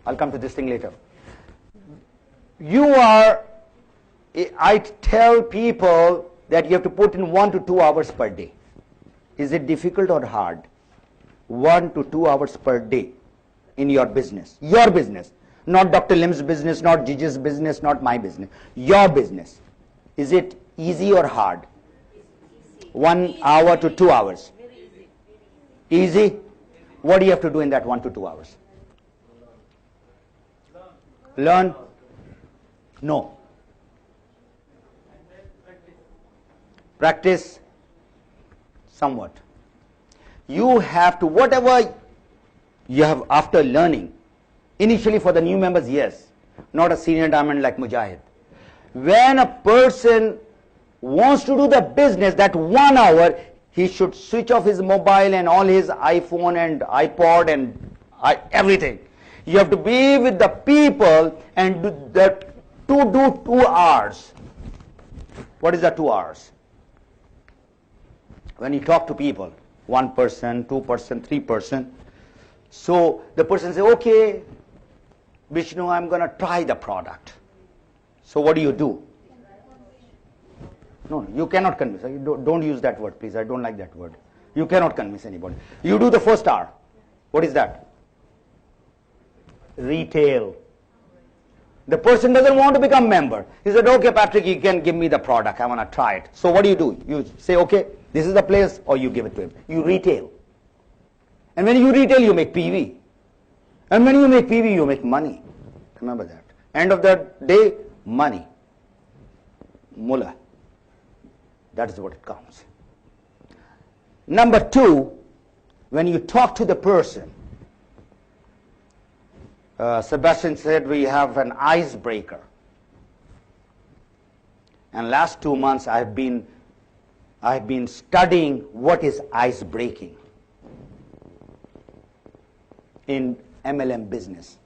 I'll come to this thing later. I tell people that you have to put in 1 to 2 hours per day. Is it difficult or hard? 1 to 2 hours per day in your business. Your business. Not Dr. Lim's business, not Gigi's business, not my business. Your business. Is it easy or hard? 1 hour to 2 hours. Easy? What do you have to do in that 1 to 2 hours? Learn? No. Practice? Somewhat. You have to, whatever you have after learning, initially for the new members, yes, not a senior diamond like Mujahid. When a person wants to do the business, that 1 hour, he should switch off his mobile and all his iPhone and iPod and everything. You have to be with the people and do 2 hours. What is the 2 hours? When you talk to people, 1 person, 2 person, 3 person. So the person says, okay, Vishnu, I'm going to try the product. So what do? No, you cannot convince. Don't use that word, please. I don't like that word. You cannot convince anybody. You do the first hour. What is that? Retail. The person doesn't want to become member. He said, okay, Patrick, you can give me the product. I want to try it. So what do? You say, okay, this is the place, or you give it to him. You retail. And when you retail, you make PV. And when you make PV, you make money. Remember that. End of the day, money. Mullah. That is what it counts. Number 2, when you talk to the person, Sebastian said we have an icebreaker. And last 2 months I've been studying what is ice breaking in MLM business.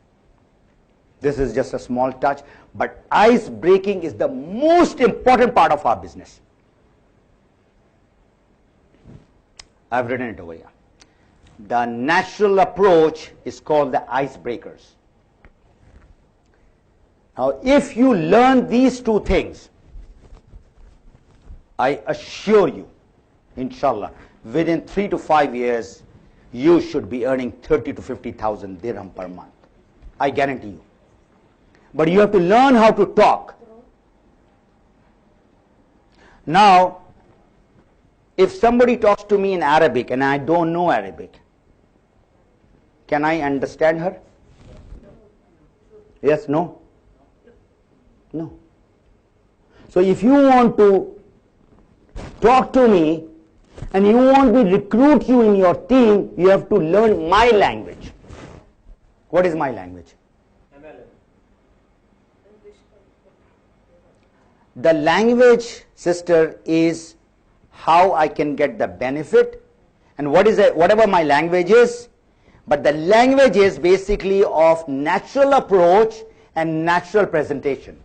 This is just a small touch, but ice breaking is the most important part of our business. I've written it over here. The natural approach is called the icebreakers. Now, if you learn these 2 things, I assure you, inshallah, within 3 to 5 years, you should be earning 30 to 50,000 dirham per month. I guarantee you. But you have to learn how to talk. Now, if somebody talks to me in Arabic and I don't know Arabic, can I understand her? Yes, no? No. So if you want to talk to me and you want me to recruit you in your team, you have to learn my language. What is my language? The language, sister, is how I can get the benefit, and whatever my language is, but the language is basically of natural approach and natural presentation.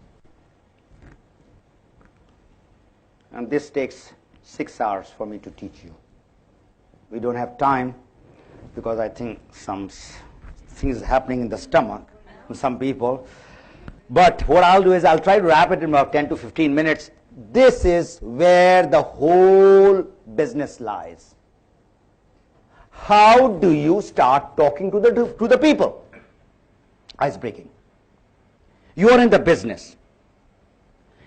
And this takes 6 hours for me to teach you. We don't have time because I think some things happening in the stomach in some people. But what I'll do is I'll try to wrap it in about 10 to 15 minutes. This is where the whole business lies. How do you start talking to the people? Ice breaking. You are in the business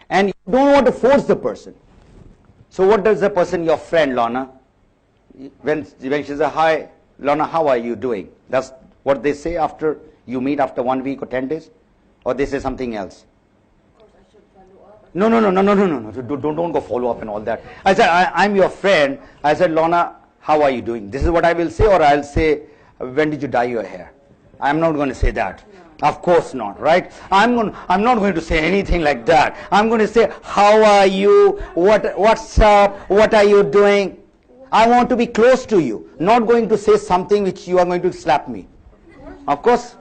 and you don't want to force the person. So what does the person, your friend Lorna, when she says, hi Lorna, how are you doing? That's what they say after you meet after 1 week or 10 days? Or they say something else? No. Don't go follow up and all that. I said, I'm your friend. I said, Lorna, how are you doing? This is what I will say, or I'll say, when did you dye your hair? I'm not going to say that. No. Of course not, right? I'm not going to say anything like that. I'm going to say, how are you? What's up? What are you doing? I want to be close to you. Not going to say something which you are going to slap me. Of course.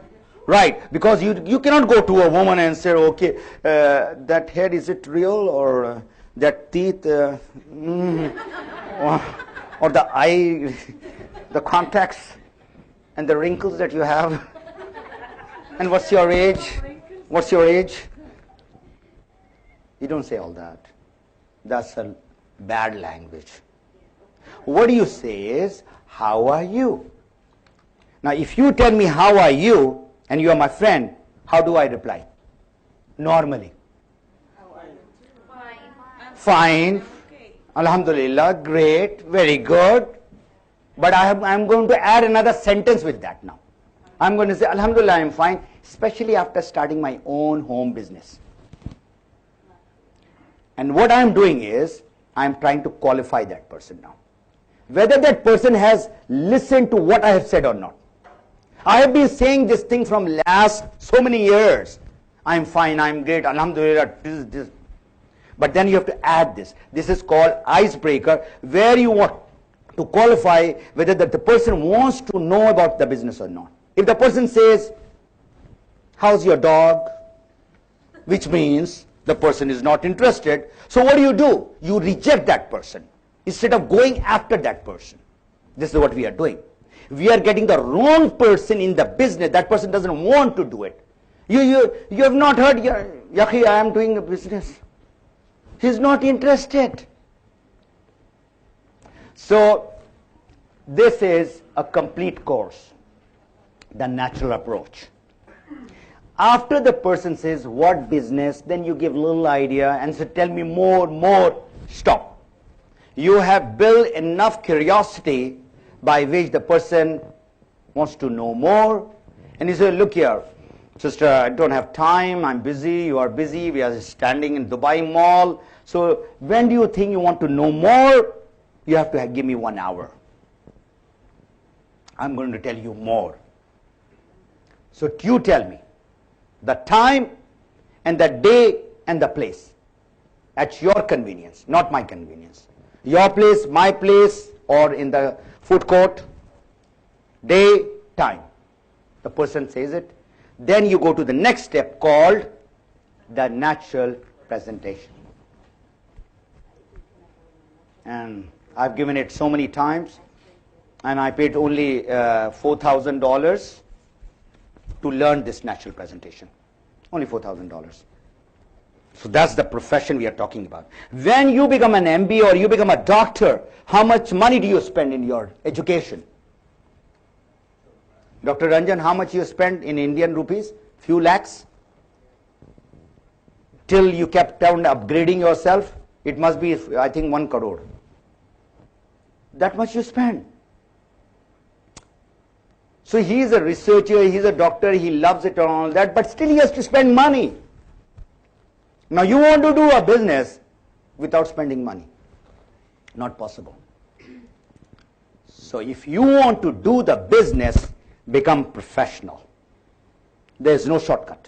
Right, because you cannot go to a woman and say, okay, that hair, is it real, or that teeth, or the eye, the contacts and the wrinkles that you have. And what's your age? What's your age? You don't say all that. That's a bad language. What you say is, how are you? Now, if you tell me, how are you, and you are my friend, how do I reply? Normally. Fine. Alhamdulillah, great, very good. But I'm going to add another sentence with that now. I'm going to say, Alhamdulillah, I'm fine, especially after starting my own home business. And what I'm doing is, I'm trying to qualify that person now. Whether that person has listened to what I have said or not. I have been saying this thing from last so many years. I'm fine, I'm great, Alhamdulillah, this. But then you have to add this. This is called icebreaker, where you want to qualify whether that the person wants to know about the business or not. If the person says, how's your dog? Which means the person is not interested. So what do? You reject that person instead of going after that person. This is what we are doing. We are getting the wrong person in the business. That person doesn't want to do it. You have not heard, Yakhi, I am doing a business. He's not interested. So this is a complete course, the natural approach. After the person says, what business, then you give little idea and say, tell me more, stop. You have built enough curiosity by which the person wants to know more. And you say, look here, sister, I don't have time, I'm busy, you are busy, we are standing in Dubai Mall. So when do you think you want to know more? You have to give me 1 hour. I'm going to tell you more. So you tell me the time and the day and the place at your convenience, not my convenience. Your place, my place, or in the food court, day, time. The person says it. Then you go to the next step called the natural presentation. And I've given it so many times, and I paid only $4,000 to learn this natural presentation. Only $4,000. So that's the profession we are talking about. When you become an MBA or you become a doctor, how much money do you spend in your education? Dr. Ranjan, how much you spend in Indian rupees? Few lakhs? Till you kept on upgrading yourself, it must be, I think, 1 crore. That much you spend. So he is a researcher, he is a doctor, he loves it and all that, but still he has to spend money. Now you want to do a business without spending money. Not possible. So if you want to do the business, become professional. There is no shortcut.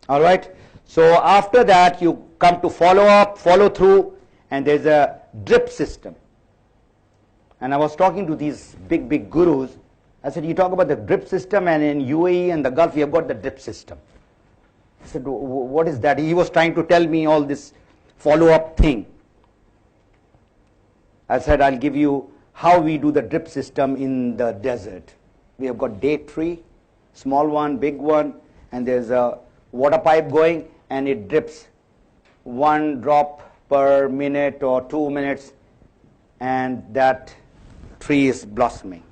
All right? So after that, you come to follow up, follow through, and there's a drip system. And I was talking to these big gurus. I said, you talk about the drip system, and in UAE and the Gulf, we have got the drip system. I said, what is that? He was trying to tell me all this follow-up thing. I said, I'll give you how we do the drip system in the desert. We have got date tree, small one, big one, and there's a water pipe going, and it drips 1 drop per minute or 2 minutes, and that tree is blossoming.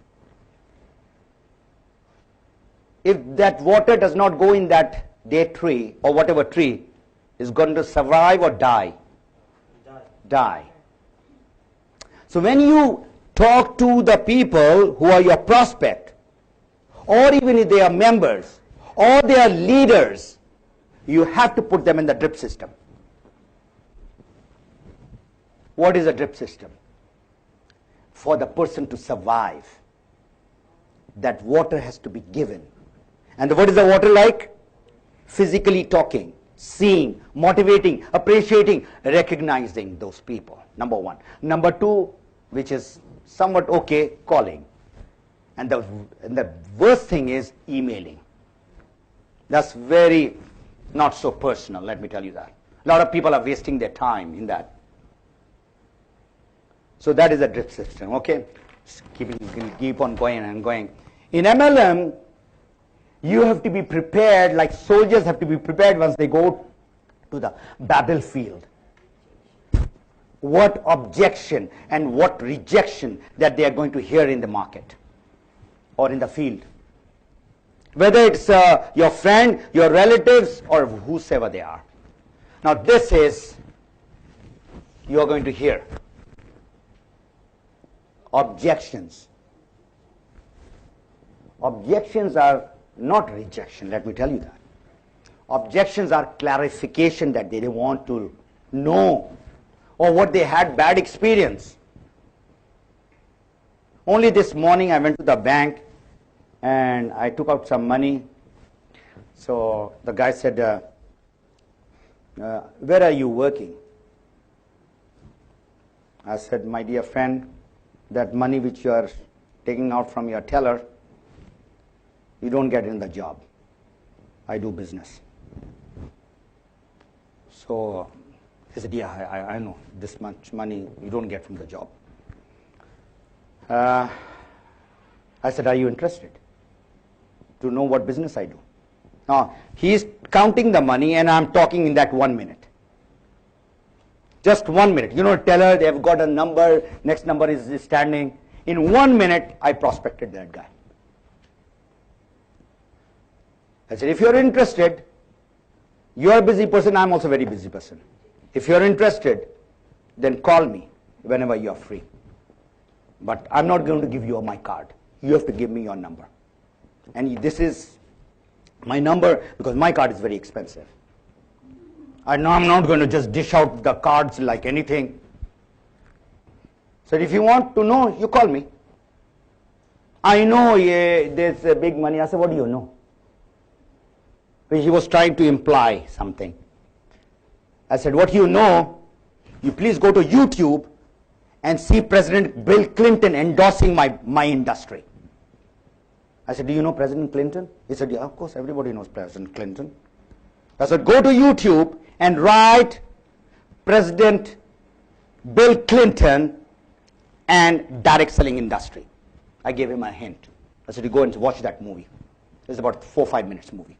If that water does not go in that date tree or whatever tree, is going to survive or die? Die. So when you talk to the people who are your prospect, or even if they are members, or they are leaders, you have to put them in the drip system. What is a drip system? For the person to survive, that water has to be given. And what is the water like? Physically talking, seeing, motivating, appreciating, recognizing those people. Number one. Number two, which is somewhat okay, calling. And the worst thing is emailing. That's very not so personal, let me tell you that. A lot of people are wasting their time in that. So that is a drip system, okay? Keep on going and going. In MLM, You have to be prepared, like soldiers have to be prepared once they go to the battlefield. What objection and what rejection that they are going to hear in the market or in the field. Whether it's your friend, your relatives, or whosoever they are. Now this is, you are going to hear objections. Objections are not rejection, let me tell you that. Objections are clarification that they want to know, or what they had bad experience. Only this morning I went to the bank and I took out some money. So the guy said, where are you working? I said, my dear friend, that money which you are taking out from your teller, you don't get in the job. I do business. So he said, yeah, I know, this much money you don't get from the job. I said, are you interested to know what business I do? Now, he is counting the money and I'm talking in that 1 minute. Just 1 minute. You know, teller, they have got a number, next number is standing. In 1 minute, I prospected that guy. I said, if you're interested, you're a busy person, I'm also a very busy person. If you're interested, then call me whenever you're free. But I'm not going to give you my card. You have to give me your number. And this is my number because my card is very expensive. I know I'm not going to just dish out the cards like anything. So if you want to know, you call me. I know there's a big money. I said, what do you know? He was trying to imply something. I said, what you know, you please go to YouTube and see President Bill Clinton endorsing my industry. I said, do you know President Clinton? He said, yeah, of course, everybody knows President Clinton. I said, go to YouTube and write President Bill Clinton and direct selling industry. I gave him a hint. I said, you go and watch that movie. It's about 4 or 5 minutes movie.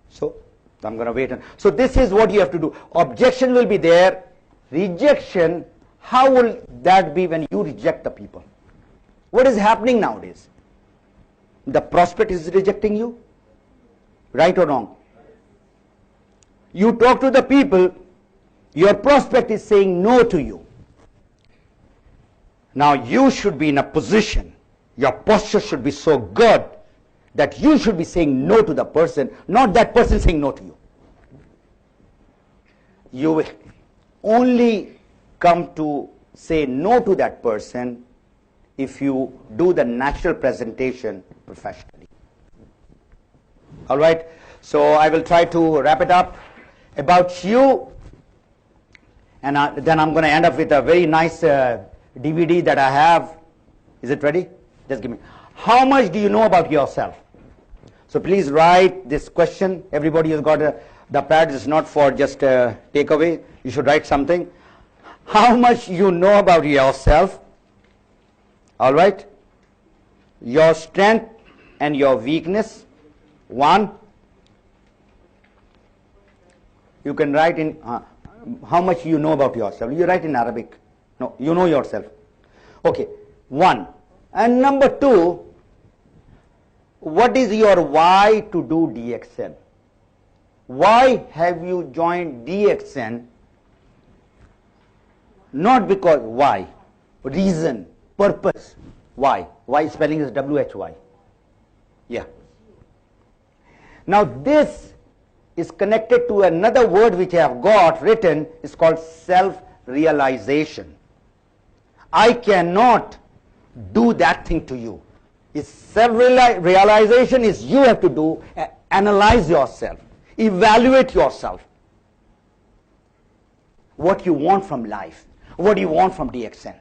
So I'm going to wait. So this is what you have to do. Objection will be there. Rejection, how will that be when you reject the people? What is happening nowadays? The prospect is rejecting you? Right or wrong? You talk to the people, your prospect is saying no to you. Now you should be in a position, your posture should be so good that you should be saying no to the person, not that person saying no to you. You will only come to say no to that person if you do the natural presentation professionally. All right, so I will try to wrap it up about you, and then I'm going to end up with a very nice DVD that I have. Is it ready? Just give me. How much do you know about yourself? So please write this question. Everybody has got the pad. It's not for just takeaway. You should write something. How much you know about yourself? All right. Your strength and your weakness. 1. You can write in how much you know about yourself. You write in Arabic. No, you know yourself. Okay. 1. And number 2. What is your why to do DXN? Why have you joined DXN? Not because, why? Reason, purpose. Why? Why spelling is W-H-Y. Yeah. Now this is connected to another word which I have got written. It's called self-realization. I cannot do that thing to you. It's self-realization is you have to do, analyze yourself, evaluate yourself. What you want from life, what do you want from DXN.